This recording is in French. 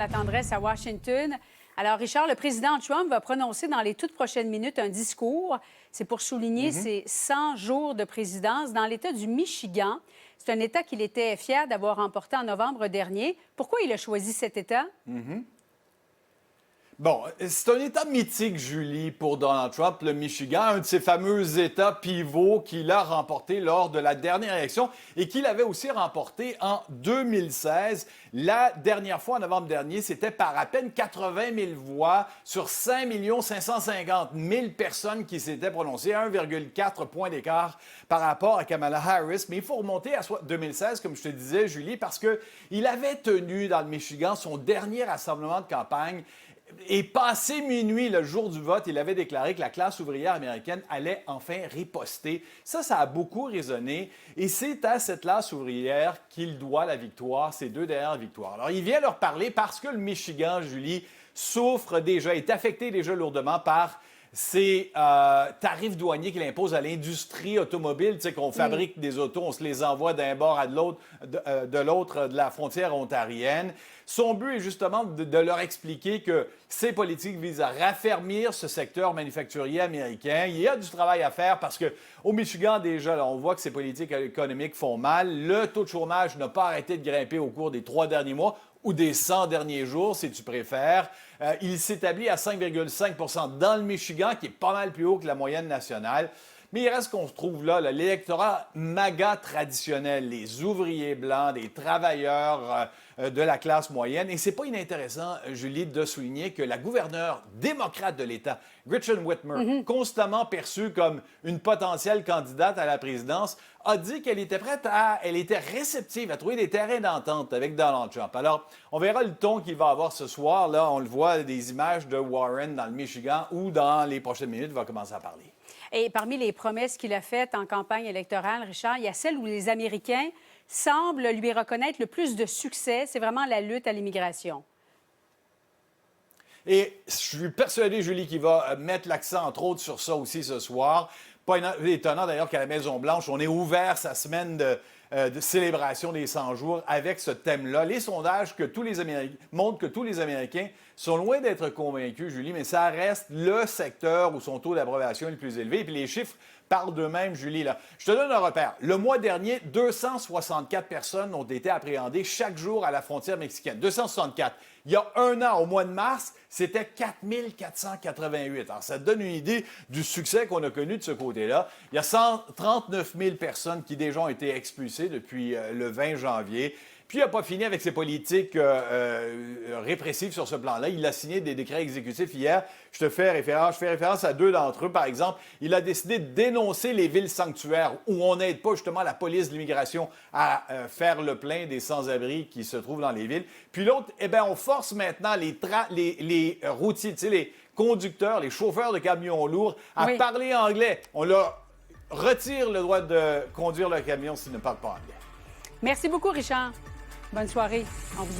La tendresse à Washington. Alors, Richard, le président Trump va prononcer dans les toutes prochaines minutes un discours. C'est pour souligner ses 100 jours de présidence dans l'État du Michigan. C'est un État qu'il était fier d'avoir remporté en novembre dernier. Pourquoi il a choisi cet État? Bon, c'est un État mythique, Julie, pour Donald Trump, le Michigan, un de ces fameux États pivots qu'il a remporté lors de la dernière élection et qu'il avait aussi remporté en 2016. La dernière fois, en novembre dernier, c'était par à peine 80 000 voix sur 5 550 000 personnes qui s'étaient prononcées, 1,4 point d'écart par rapport à Kamala Harris. Mais il faut remonter à 2016, comme je te disais, Julie, parce qu'il avait tenu dans le Michigan son dernier rassemblement de campagne. Et passé minuit, le jour du vote, il avait déclaré que la classe ouvrière américaine allait enfin riposter. Ça a beaucoup résonné. Et c'est à cette classe ouvrière qu'il doit la victoire, ces deux dernières victoires. Alors, il vient leur parler parce que le Michigan, Julie, souffre déjà, est affecté déjà lourdement par ces tarifs douaniers qu'il impose à l'industrie automobile. Tu sais, qu'on fabrique des autos, on se les envoie d'un bord à de l'autre de la frontière ontarienne. Son but est justement de leur expliquer que ces politiques visent à raffermir ce secteur manufacturier américain. Il y a du travail à faire parce qu'au Michigan, déjà, là, on voit que ces politiques économiques font mal. Le taux de chômage n'a pas arrêté de grimper au cours des 3 derniers mois ou des 100 derniers jours, si tu préfères. Il s'établit à 5,5 dans le Michigan, qui est pas mal plus haut que la moyenne nationale. Mais il reste qu'on se trouve là, l'électorat MAGA traditionnel, les ouvriers blancs, des travailleurs de la classe moyenne. Et c'est pas inintéressant, Julie, de souligner que la gouverneure démocrate de l'État, Gretchen Whitmer, constamment perçue comme une potentielle candidate à la présidence, a dit qu'elle était elle était réceptive à trouver des terrains d'entente avec Donald Trump. Alors, on verra le ton qu'il va avoir ce soir. Là, on le voit, des images de Warren dans le Michigan où, dans les prochaines minutes, il va commencer à parler. Et parmi les promesses qu'il a faites en campagne électorale, Richard, il y a celle où les Américains semblent lui reconnaître le plus de succès. C'est vraiment la lutte à l'immigration. Et je suis persuadé, Julie, qu'il va mettre l'accent, entre autres, sur ça aussi ce soir. Pas étonnant, d'ailleurs, qu'à la Maison-Blanche, on ait ouvert sa semaine de célébration des 100 jours avec ce thème-là. Les sondages montrent que tous les Américains sont loin d'être convaincus, Julie, mais ça reste le secteur où son taux d'approbation est le plus élevé. Et puis les chiffres parlent d'eux-mêmes, Julie. Là. Je te donne un repère. Le mois dernier, 264 personnes ont été appréhendées chaque jour à la frontière mexicaine. 264. Il y a un an, au mois de mars, c'était 4 488. Alors, ça te donne une idée du succès qu'on a connu de ce côté-là. Il y a 139 000 personnes qui déjà ont été expulsées depuis le 20 janvier. Puis, il n'a pas fini avec ses politiques répressives sur ce plan-là. Il a signé des décrets exécutifs hier. Je fais référence à 2 d'entre eux, par exemple. Il a décidé de dénoncer les villes sanctuaires où on n'aide pas justement la police de l'immigration à faire le plein des sans-abri qui se trouvent dans les villes. Puis l'autre, on force maintenant les routiers, tu sais, les conducteurs, les chauffeurs de camions lourds à parler anglais. On leur retire le droit de conduire le camion s'ils ne parlent pas anglais. Merci beaucoup, Richard. Bonne soirée. On vous